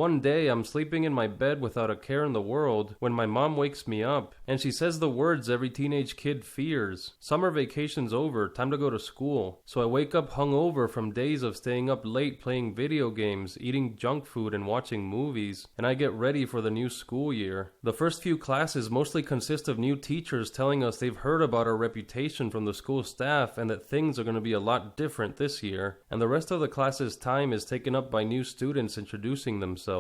One day, I'm sleeping in my bed without a care in the world when my mom wakes me up, and she says the words every teenage kid fears. Summer vacation's over, time to go to school. So I wake up hungover from days of staying up late playing video games, eating junk food, and watching movies, and I get ready for the new school year. The first few classes mostly consist of new teachers telling us they've heard about our reputation from the school staff and that things are going to be a lot different this year, and the rest of the class's time is taken up by new students introducing themselves.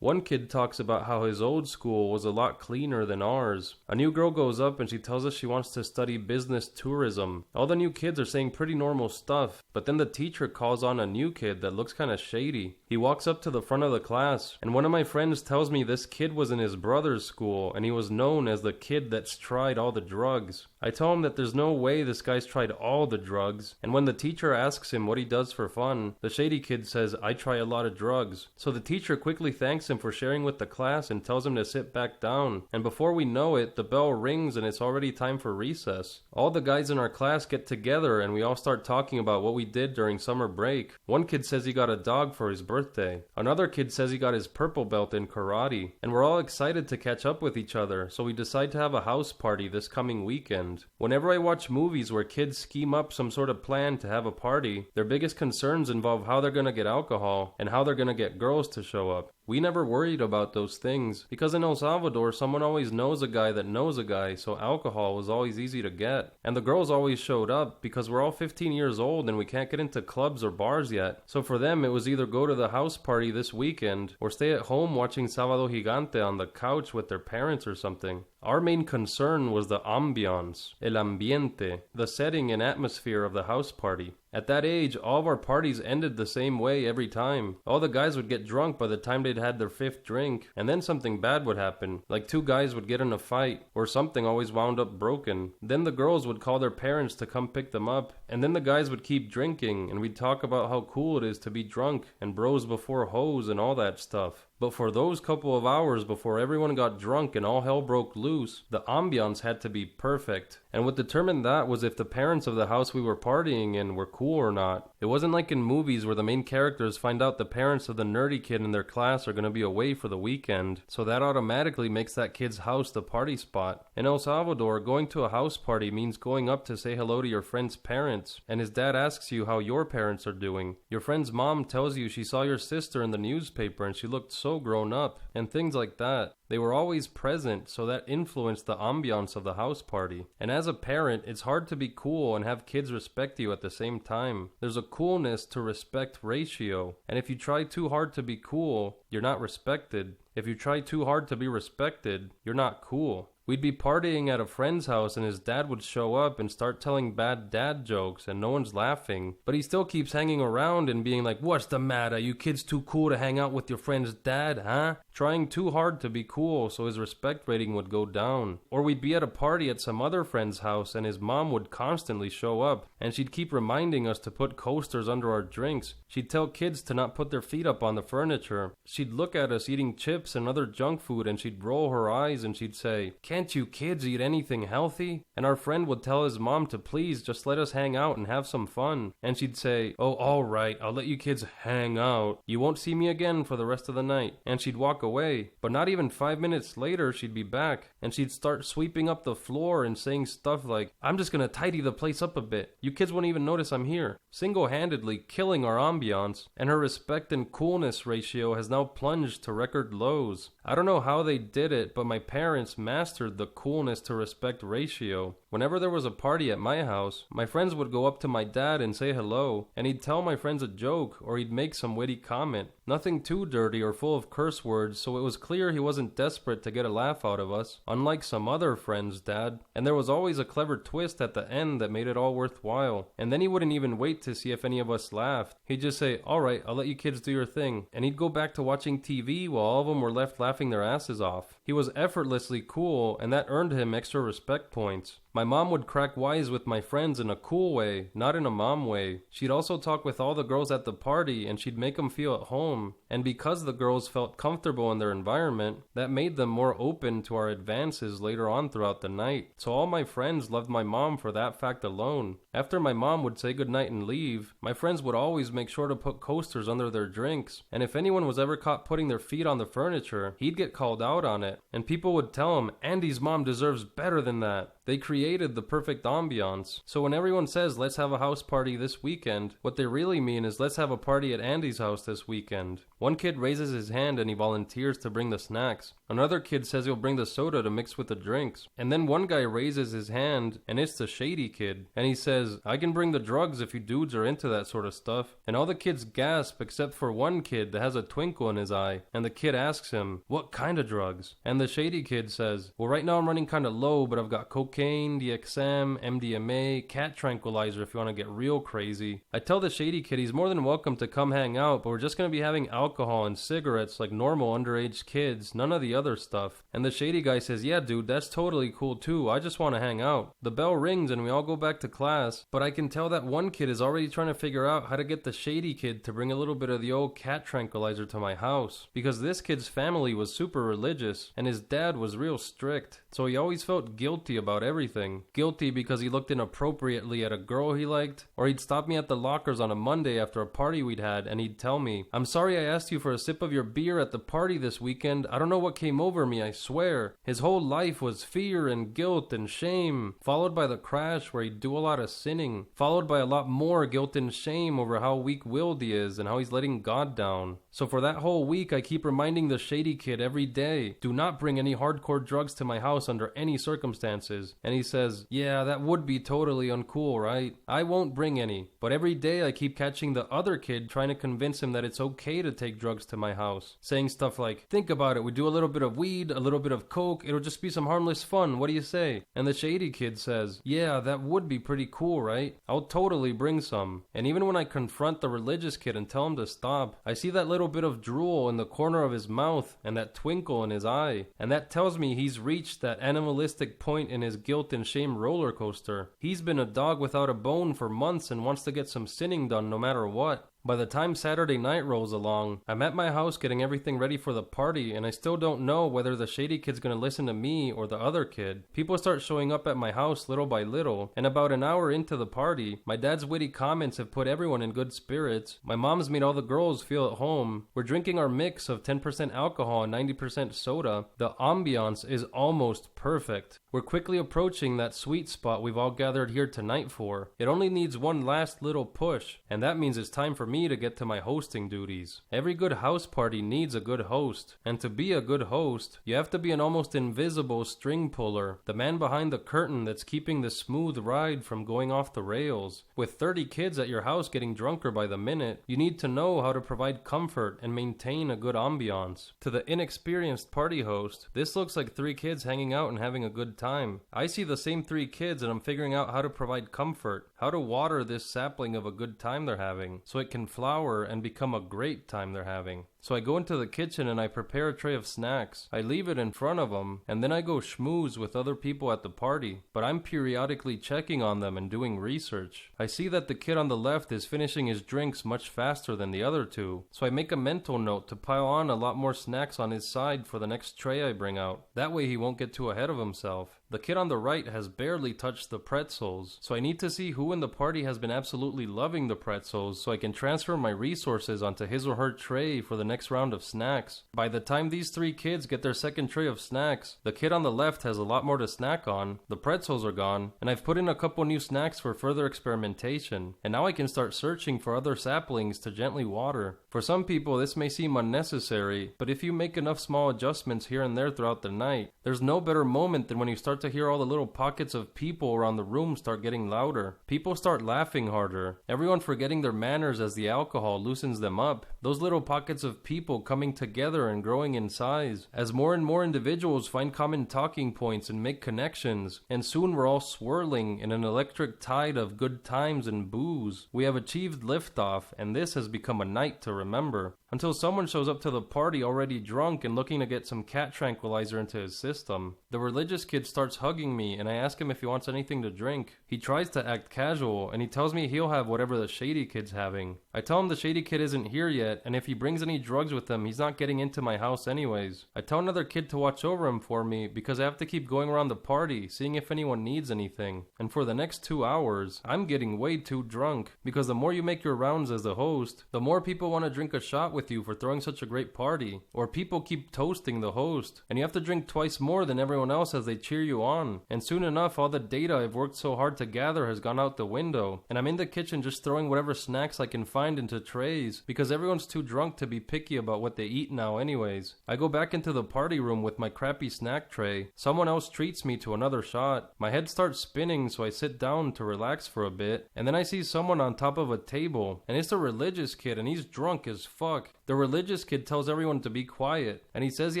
One kid talks about how his old school was a lot cleaner than ours. A new girl goes up and she tells us she wants to study business tourism. All the new kids are saying pretty normal stuff, but then the teacher calls on a new kid that looks kinda shady. He walks up to the front of the class, and one of my friends tells me this kid was in his brother's school and he was known as the kid that's tried all the drugs. I tell him that there's no way this guy's tried all the drugs, and when the teacher asks him what he does for fun, the shady kid says, "I try a lot of drugs." So the teacher quickly thanks him for sharing with the class and tells him to sit back down, and before we know it, the bell rings and it's already time for recess. All the guys in our class get together and we all start talking about what we did during summer break. One kid says he got a dog for his birthday. Another kid says he got his purple belt in karate, and we're all excited to catch up with each other, so we decide to have a house party this coming weekend. Whenever I watch movies where kids scheme up some sort of plan to have a party, their biggest concerns involve how they're gonna get alcohol and how they're gonna get girls to show up. We never worried about those things, because in El Salvador, someone always knows a guy that knows a guy, so alcohol was always easy to get. And the girls always showed up, because we're all 15 years old and we can't get into clubs or bars yet. So for them, it was either go to the house party this weekend, or stay at home watching Sábado Gigante on the couch with their parents or something. Our main concern was the ambiance, el ambiente, the setting and atmosphere of the house party. At that age, all of our parties ended the same way every time. All the guys would get drunk by the time they'd had their fifth drink, and then something bad would happen, like two guys would get in a fight, or something always wound up broken. Then the girls would call their parents to come pick them up, and then the guys would keep drinking, and we'd talk about how cool it is to be drunk, and bros before hoes and all that stuff. But for those couple of hours before everyone got drunk and all hell broke loose, the ambiance had to be perfect. And what determined that was if the parents of the house we were partying in were cool or not. It wasn't like in movies where the main characters find out the parents of the nerdy kid in their class are going to be away for the weekend, so that automatically makes that kid's house the party spot. In El Salvador, going to a house party means going up to say hello to your friend's parents, and his dad asks you how your parents are doing. Your friend's mom tells you she saw your sister in the newspaper and she looked so grown up, and things like that. They were always present, so that influenced the ambiance of the house party. And as a parent, it's hard to be cool and have kids respect you at the same time. There's a coolness to respect ratio, and if you try too hard to be cool, you're not respected. If you try too hard to be respected, you're not cool. We'd be partying at a friend's house and his dad would show up and start telling bad dad jokes and no one's laughing. But he still keeps hanging around and being like, "What's the matter? You kids too cool to hang out with your friend's dad, huh?" Trying too hard to be cool so his respect rating would go down. Or we'd be at a party at some other friend's house and his mom would constantly show up and she'd keep reminding us to put coasters under our drinks. She'd tell kids to not put their feet up on the furniture. She'd look at us eating chips and other junk food and she'd roll her eyes and she'd say, "Can't you kids eat anything healthy?" And our friend would tell his mom to please just let us hang out and have some fun. And she'd say, "Oh, all right, I'll let you kids hang out. You won't see me again for the rest of the night." And she'd walk away. But not even 5 minutes later, she'd be back. And she'd start sweeping up the floor and saying stuff like, "I'm just gonna tidy the place up a bit. You kids won't even notice I'm here." Single-handedly killing our ambiance. And her respect and coolness ratio has now plunged to record lows. I don't know how they did it, but my parents mastered the coolness to respect ratio. Whenever there was a party at my house, my friends would go up to my dad and say hello, and he'd tell my friends a joke or he'd make some witty comment. Nothing too dirty or full of curse words, so it was clear he wasn't desperate to get a laugh out of us, unlike some other friends' dad. And there was always a clever twist at the end that made it all worthwhile. And then he wouldn't even wait to see if any of us laughed. He'd just say, "All right, I'll let you kids do your thing." And he'd go back to watching TV while all of them were left laughing their asses off. He was effortlessly cool, and that earned him extra respect points. My mom would crack wise with my friends in a cool way, not in a mom way. She'd also talk with all the girls at the party and she'd make them feel at home. And because the girls felt comfortable in their environment, that made them more open to our advances later on throughout the night. So all my friends loved my mom for that fact alone. After my mom would say goodnight and leave, my friends would always make sure to put coasters under their drinks, and if anyone was ever caught putting their feet on the furniture, he'd get called out on it, and people would tell him, Andy's mom deserves better than that. They created the perfect ambiance. So when everyone says, let's have a house party this weekend, what they really mean is let's have a party at Andy's house this weekend. One kid raises his hand and he volunteers to bring the snacks. Another kid says he'll bring the soda to mix with the drinks. And then one guy raises his hand, and it's the shady kid. And he says, I can bring the drugs if you dudes are into that sort of stuff. And all the kids gasp except for one kid that has a twinkle in his eye. And the kid asks him, what kind of drugs? And the shady kid says, well, right now I'm running kind of low, but I've got cocaine, DXM, MDMA, cat tranquilizer if you want to get real crazy. I tell the shady kid he's more than welcome to come hang out, but we're just going to be having alcohol and cigarettes like normal underage kids, none of the other stuff. And the shady guy says, yeah dude, that's totally cool too, I just want to hang out. The bell rings and we all go back to class, but I can tell that one kid is already trying to figure out how to get the shady kid to bring a little bit of the old cat tranquilizer to my house, because this kid's family was super religious and his dad was real strict, so he always felt guilty about everything. Guilty because he looked inappropriately at a girl he liked, or he'd stop me at the lockers on a Monday after a party we'd had and he'd tell me, I'm sorry I asked you for a sip of your beer at the party this weekend, I don't know what came over me, I swear. His whole life was fear and guilt and shame, followed by the crash where he'd do a lot of sinning, followed by a lot more guilt and shame over how weak-willed he is and how he's letting God down. So for that whole week I keep reminding the shady kid every day, do not bring any hardcore drugs to my house under any circumstances. And he says, yeah, that would be totally uncool, right? I won't bring any. But every day I keep catching the other kid trying to convince him that it's okay to take drugs to my house, saying stuff like, think about it, we do a little bit of weed, a little bit of coke, it'll just be some harmless fun, what do you say? And the shady kid says, yeah, that would be pretty cool, right? I'll totally bring some. And even when I confront the religious kid and tell him to stop, I see that little bit of drool in the corner of his mouth and that twinkle in his eye, and that tells me he's reached that animalistic point in his guilt and shame roller coaster. He's been a dog without a bone for months and wants to get some sinning done no matter what. By the time Saturday night rolls along, I'm at my house getting everything ready for the party, and I still don't know whether the shady kid's gonna listen to me or the other kid. People start showing up at my house little by little, and about an hour into the party, my dad's witty comments have put everyone in good spirits. My mom's made all the girls feel at home. We're drinking our mix of 10% alcohol and 90% soda. The ambiance is almost perfect. We're quickly approaching that sweet spot we've all gathered here tonight for. It only needs one last little push, and that means it's time for me to get to my hosting duties. Every good house party needs a good host, and to be a good host, you have to be an almost invisible string puller, the man behind the curtain that's keeping the smooth ride from going off the rails. With 30 kids at your house getting drunker by the minute, you need to know how to provide comfort and maintain a good ambiance. To the inexperienced party host, this looks like 3 kids hanging out and having a good time. I see the same 3 kids and I'm figuring out how to provide comfort, how to water this sapling of a good time they're having, so it can flower and become a great time they're having. So I go into the kitchen and I prepare a tray of snacks. I leave it in front of them, and then I go schmooze with other people at the party, but I'm periodically checking on them and doing research. I see that the kid on the left is finishing his drinks much faster than the other 2, so I make a mental note to pile on a lot more snacks on his side for the next tray I bring out. That way he won't get too ahead of himself. The kid on the right has barely touched the pretzels, so I need to see who in the party has been absolutely loving the pretzels so I can transfer my resources onto his or her tray for the next round of snacks. By the time these 3 kids get their second tray of snacks, the kid on the left has a lot more to snack on, the pretzels are gone, and I've put in a couple new snacks for further experimentation, and now I can start searching for other saplings to gently water. For some people this may seem unnecessary, but if you make enough small adjustments here and there throughout the night, there's no better moment than when you start to hear all the little pockets of people around the room start getting louder. People start laughing harder, everyone forgetting their manners as the alcohol loosens them up. Those little pockets of people coming together and growing in size as more and more individuals find common talking points and make connections, and soon we're all swirling in an electric tide of good times and booze. We have achieved liftoff, and this has become a night to remember. remember. Until someone shows up to the party already drunk and looking to get some cat tranquilizer into his system. The religious kid starts hugging me and I ask him if he wants anything to drink. He tries to act casual and he tells me he'll have whatever the shady kid's having. I tell him the shady kid isn't here yet and if he brings any drugs with him he's not getting into my house anyways. I tell another kid to watch over him for me because I have to keep going around the party seeing if anyone needs anything. And for the next 2 hours, I'm getting way too drunk because the more you make your rounds as the host, the more people want to drink a shot with you for throwing such a great party. Or people keep toasting the host and you have to drink twice more than everyone else as they cheer you on. And soon enough, all the data I've worked so hard to gather has gone out the window and I'm in the kitchen just throwing whatever snacks I can find into trays because everyone's too drunk to be picky about what they eat now anyways. I go back into the party room with my crappy snack tray. Someone else treats me to another shot. My head starts spinning so I sit down to relax for a bit and then I see someone on top of a table and it's a religious kid and he's drunk as fuck. The religious kid tells everyone to be quiet and he says he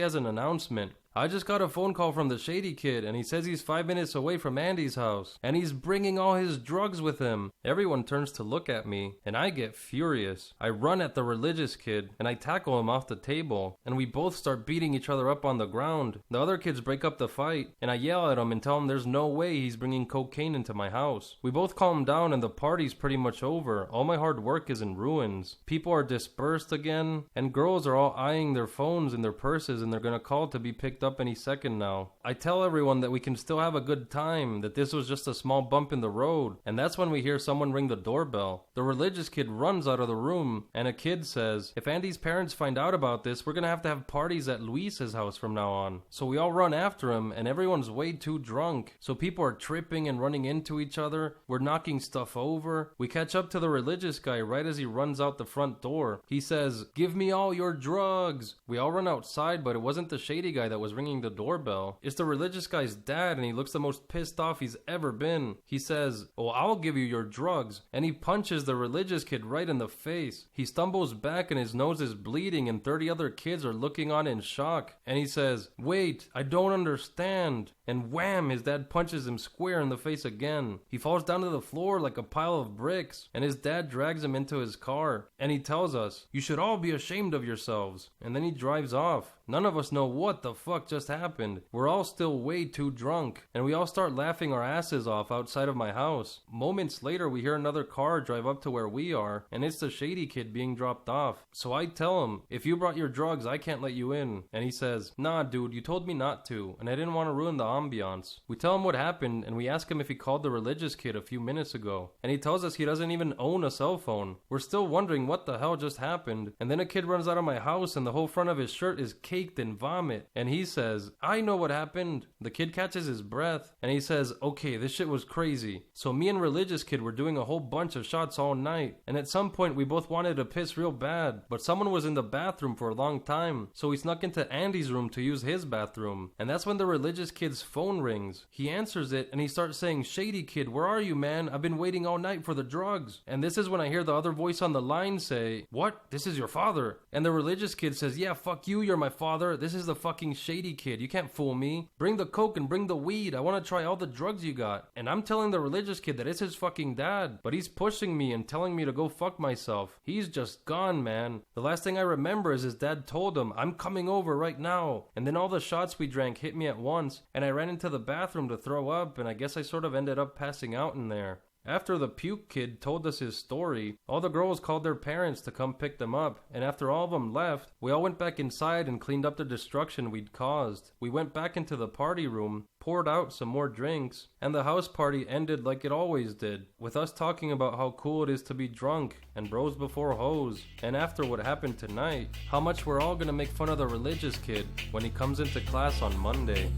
has an announcement. I just got a phone call from the shady kid and he says he's 5 minutes away from Andy's house and he's bringing all his drugs with him. Everyone turns to look at me and I get furious. I run at the religious kid and I tackle him off the table and we both start beating each other up on the ground. The other kids break up the fight and I yell at him and tell him there's no way he's bringing cocaine into my house. We both calm down and the party's pretty much over. All my hard work is in ruins. People are dispersed again and girls are all eyeing their phones and their purses and they're gonna call to be picked up any second now. I tell everyone that we can still have a good time, that this was just a small bump in the road, and that's when we hear someone ring the doorbell. The religious kid runs out of the room, and a kid says, if Andy's parents find out about this, we're gonna have to have parties at Luis's house from now on. So we all run after him, and everyone's way too drunk. So people are tripping and running into each other. We're knocking stuff over. We catch up to the religious guy right as he runs out the front door. He says, give me all your drugs. We all run outside, but it wasn't the shady guy that was ringing the doorbell. It's the religious guy's dad and he looks the most pissed off he's ever been. He says, oh, I'll give you your drugs. And he punches the religious kid right in the face. He stumbles back and his nose is bleeding and 30 other kids are looking on in shock. And he says, wait, I don't understand. And wham, his dad punches him square in the face again. He falls down to the floor like a pile of bricks and his dad drags him into his car. And he tells us, you should all be ashamed of yourselves. And then he drives off. None of us know what the fuck just happened. We're all still way too drunk, and we all start laughing our asses off outside of my house. Moments later, we hear another car drive up to where we are, and it's the shady kid being dropped off. So I tell him, if you brought your drugs, I can't let you in. And he says, nah dude, you told me not to, and I didn't want to ruin the ambiance. We tell him what happened, and we ask him if he called the religious kid a few minutes ago, and he tells us he doesn't even own a cell phone. We're still wondering what the hell just happened, and then a kid runs out of my house and the whole front of his shirt is caked in vomit, and he says, I know what happened. The kid catches his breath and he says, okay, this shit was crazy. So me and religious kid were doing a whole bunch of shots all night, and at some point we both wanted to piss real bad, but someone was in the bathroom for a long time, so we snuck into Andy's room to use his bathroom. And that's when the religious kid's phone rings. He answers it and he starts saying, shady kid, where are you, man? I've been waiting all night for the drugs. And this is when I hear the other voice on the line say, what? This is your father? And the religious kid says, yeah, fuck you, you're my father. This is the fucking shady kid. You can't fool me. Bring the coke and bring the weed. I want to try all the drugs you got. And I'm telling the religious kid that it's his fucking dad, but he's pushing me and telling me to go fuck myself. He's just gone, man. The last thing I remember is his dad told him, I'm coming over right now. And then all the shots we drank hit me at once, and I ran into the bathroom to throw up, and I guess I sort of ended up passing out in there. After the puke kid told us his story, all the girls called their parents to come pick them up, and after all of them left, we all went back inside and cleaned up the destruction we'd caused. We went back into the party room, poured out some more drinks, and the house party ended like it always did, with us talking about how cool it is to be drunk, and bros before hoes, and after what happened tonight, how much we're all gonna make fun of the religious kid when he comes into class on Monday.